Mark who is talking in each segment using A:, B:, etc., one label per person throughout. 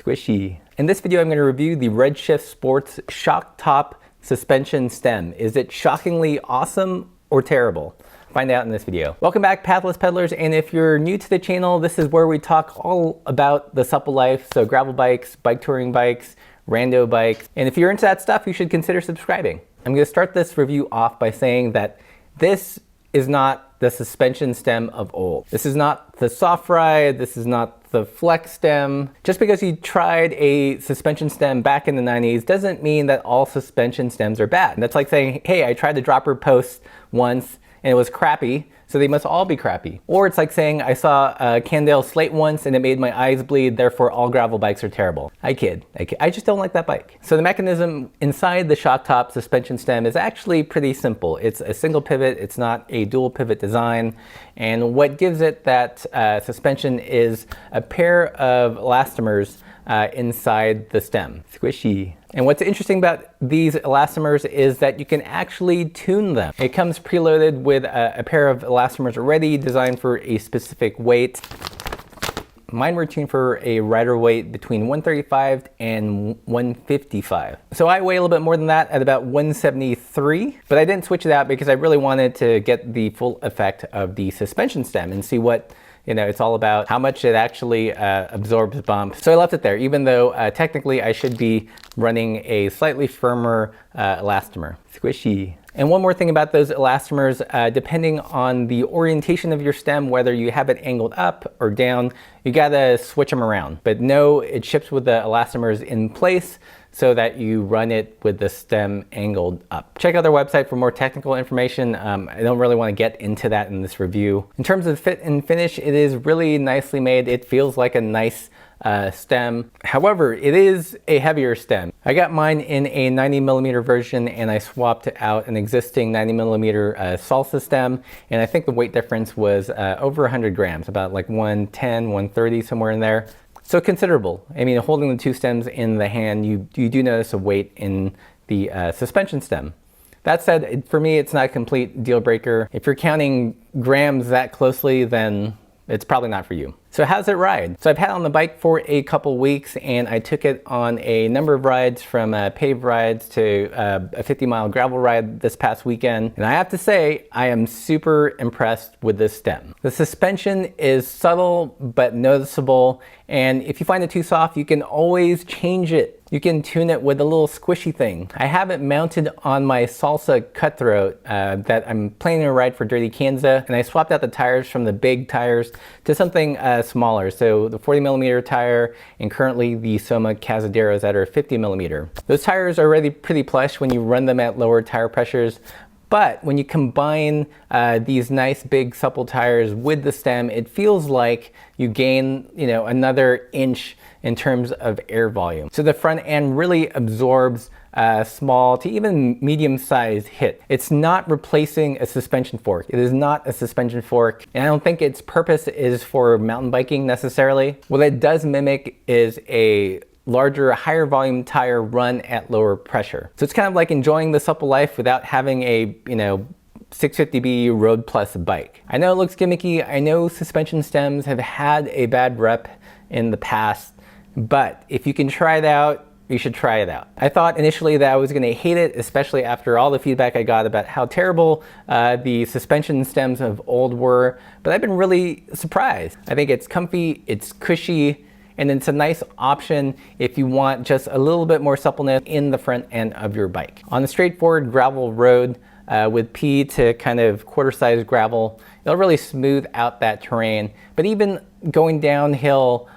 A: Squishy. In this video, I'm going to review the Redshift Sports Shock Top Suspension Stem. Is it shockingly awesome or terrible? Find out in this video. Welcome back, Pathless Peddlers, and if you're new to the channel, this is where we talk all about the Supple life, so gravel bikes, bike touring bikes, rando bikes, and if you're into that stuff, you should consider subscribing. I'm going to start this review off by saying that this is not the suspension stem of old. This is not the soft ride, this is not the flex stem. Just because you tried a suspension stem back in the 90s doesn't mean that all suspension stems are bad. And that's like saying, hey, I tried the dropper post once and it was crappy, so they must all be crappy. Or it's like saying I saw a Cannondale Slate once and it made my eyes bleed, therefore all gravel bikes are terrible. I kid. I just don't like that bike. So the mechanism inside the shock top suspension stem is actually pretty simple. It's a single pivot, it's not a dual pivot design, and what gives it that suspension is a pair of elastomers inside the stem. Squishy. And what's interesting about these elastomers is that you can actually tune them. It comes preloaded with a pair of elastomers already designed for a specific weight. Mine were tuned for a rider weight between 135 and 155. So I weigh a little bit more than that at about 173, but I didn't switch it out because I really wanted to get the full effect of the suspension stem and see what it's all about, how much it actually absorbs bumps. So I left it there, even though technically I should be running a slightly firmer elastomer. Squishy. And one more thing about those elastomers, depending on the orientation of your stem, whether you have it angled up or down, you gotta switch them around. But no, it ships with the elastomers in place so that you run it with the stem angled up. Check out their website for more technical information. I don't really want to get into that in this review. In terms of fit and finish, it is really nicely made. It feels like a nice stem. However, it is a heavier stem. I got mine in a 90mm version and I swapped out an existing 90mm salsa stem, and I think the weight difference was over 100 grams, about like 110, 130, somewhere in there. So considerable. I mean, holding the two stems in the hand, you do notice a weight in the suspension stem. That said, for me, it's not a complete deal breaker. If you're counting grams that closely, then it's probably not for you. So how's it ride? So I've had it on the bike for a couple weeks and I took it on a number of rides, from paved rides to a 50-mile gravel ride this past weekend. And I have to say, I am super impressed with this stem. The suspension is subtle but noticeable, and if you find it too soft, you can always change it. You can tune it with a little squishy thing. I have it mounted on my Salsa Cutthroat that I'm planning to ride for Dirty Kansas, and I swapped out the tires from the big tires to something smaller. So the 40mm tire, and currently the Soma Cazaderos that are 50mm. Those tires are already pretty plush when you run them at lower tire pressures. But when you combine these nice big supple tires with the stem, it feels like you gain, another inch in terms of air volume. So the front end really absorbs small to even medium-sized hit. It's not replacing a suspension fork. It is not a suspension fork, and I don't think its purpose is for mountain biking necessarily. What it does mimic is a larger, higher volume tire run at lower pressure. So it's kind of like enjoying the Supple life without having a, 650B Road Plus bike. I know it looks gimmicky. I know suspension stems have had a bad rep in the past, but if you can try it out, you should try it out. I thought initially that I was gonna hate it, especially after all the feedback I got about how terrible the suspension stems of old were, but I've been really surprised. I think it's comfy, it's cushy, and it's a nice option if you want just a little bit more suppleness in the front end of your bike. On a straightforward gravel road with P to kind of quarter-sized gravel, it'll really smooth out that terrain. But even going downhill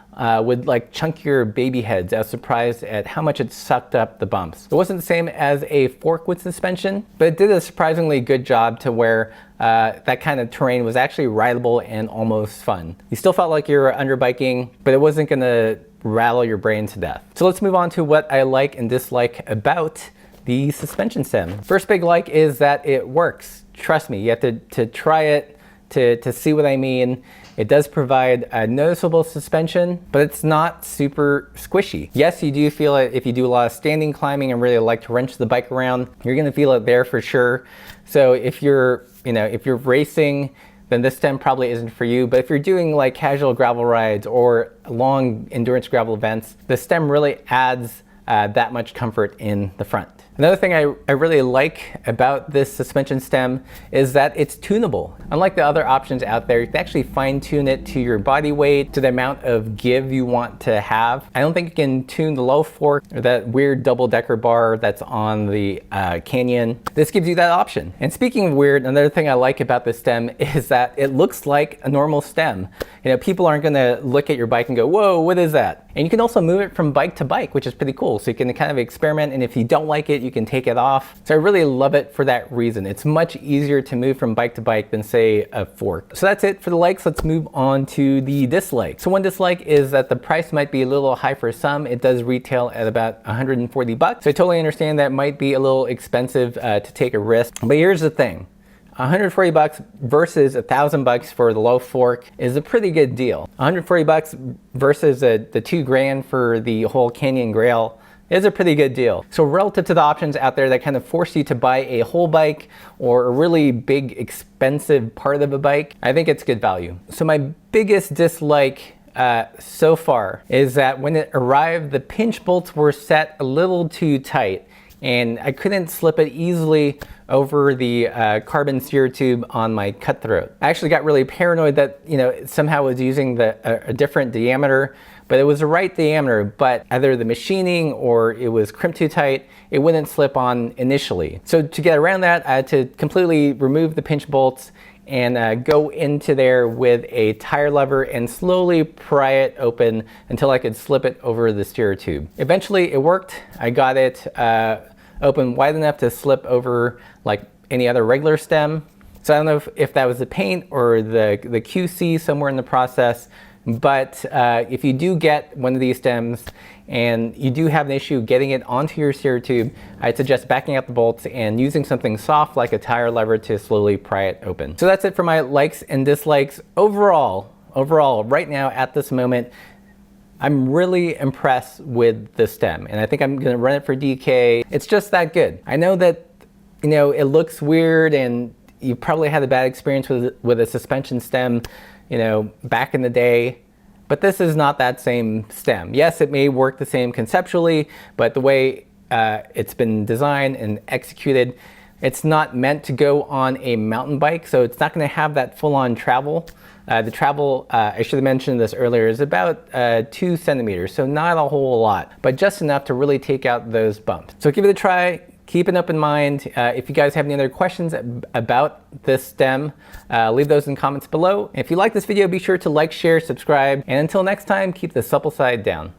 A: with like chunkier baby heads, I was surprised at how much it sucked up the bumps. It wasn't the same as a fork with suspension, but it did a surprisingly good job to where that kind of terrain was actually rideable and almost fun. You still felt like you were under biking, but it wasn't gonna rattle your brain to death. So let's move on to what I like and dislike about the suspension stem. First big like is that it works. Trust me, you have to try it to see what I mean. It does provide a noticeable suspension, but it's not super squishy. Yes, you do feel it if you do a lot of standing climbing and really like to wrench the bike around. You're gonna feel it there for sure. So if you're racing then this stem probably isn't for you. But if you're doing like casual gravel rides or long endurance gravel events, the stem really adds that much comfort in the front. Another thing I really like about this suspension stem is that it's tunable. Unlike the other options out there, you can actually fine tune it to your body weight, to the amount of give you want to have. I don't think you can tune the low fork or that weird double-decker bar that's on the Canyon. This gives you that option. And speaking of weird, another thing I like about this stem is that it looks like a normal stem. You know, people aren't gonna look at your bike and go, whoa, what is that? And you can also move it from bike to bike, which is pretty cool. So you can kind of experiment, and if you don't like it, you can take it off. So I really love it for that reason. It's much easier to move from bike to bike than say a fork. So that's it for the likes. Let's move on to the dislikes. So one dislike is that the price might be a little high for some. It does retail at about 140 bucks. So I totally understand that might be a little expensive to take a risk. But here's the thing. 140 bucks versus 1,000 bucks for the low fork is a pretty good deal. 140 bucks versus the $2,000 for the whole Canyon Grail is a pretty good deal. So relative to the options out there that kind of force you to buy a whole bike or a really big expensive part of a bike, I think it's good value. So my biggest dislike so far is that when it arrived, the pinch bolts were set a little too tight, and I couldn't slip it easily over the carbon steer tube on my cutthroat. I actually got really paranoid that, you know, somehow was using a different diameter, but it was the right diameter, but either the machining or it was crimped too tight, it wouldn't slip on initially. So to get around that, I had to completely remove the pinch bolts and go into there with a tire lever and slowly pry it open until I could slip it over the steer tube. Eventually it worked. I got it open wide enough to slip over like any other regular stem. So I don't know if that was the paint or the QC somewhere in the process, but if you do get one of these stems and you do have an issue getting it onto your steer tube, I'd suggest backing out the bolts and using something soft like a tire lever to slowly pry it open. So that's it for my likes and dislikes. Overall, right now at this moment, I'm really impressed with the stem, and I think I'm gonna run it for DK. It's just that good. I know that, you know, it looks weird and you probably had a bad experience with a suspension stem, you know, back in the day, but this is not that same stem. Yes, it may work the same conceptually, but the way it's been designed and executed, it's not meant to go on a mountain bike, so it's not gonna have that full-on travel. The travel, I should have mentioned this earlier, is about 2 centimeters, so not a whole lot, but just enough to really take out those bumps. So give it a try, keep an open mind. If you guys have any other questions about this stem, leave those in the comments below. If you like this video, be sure to like, share, subscribe, and until next time, keep the supple side down.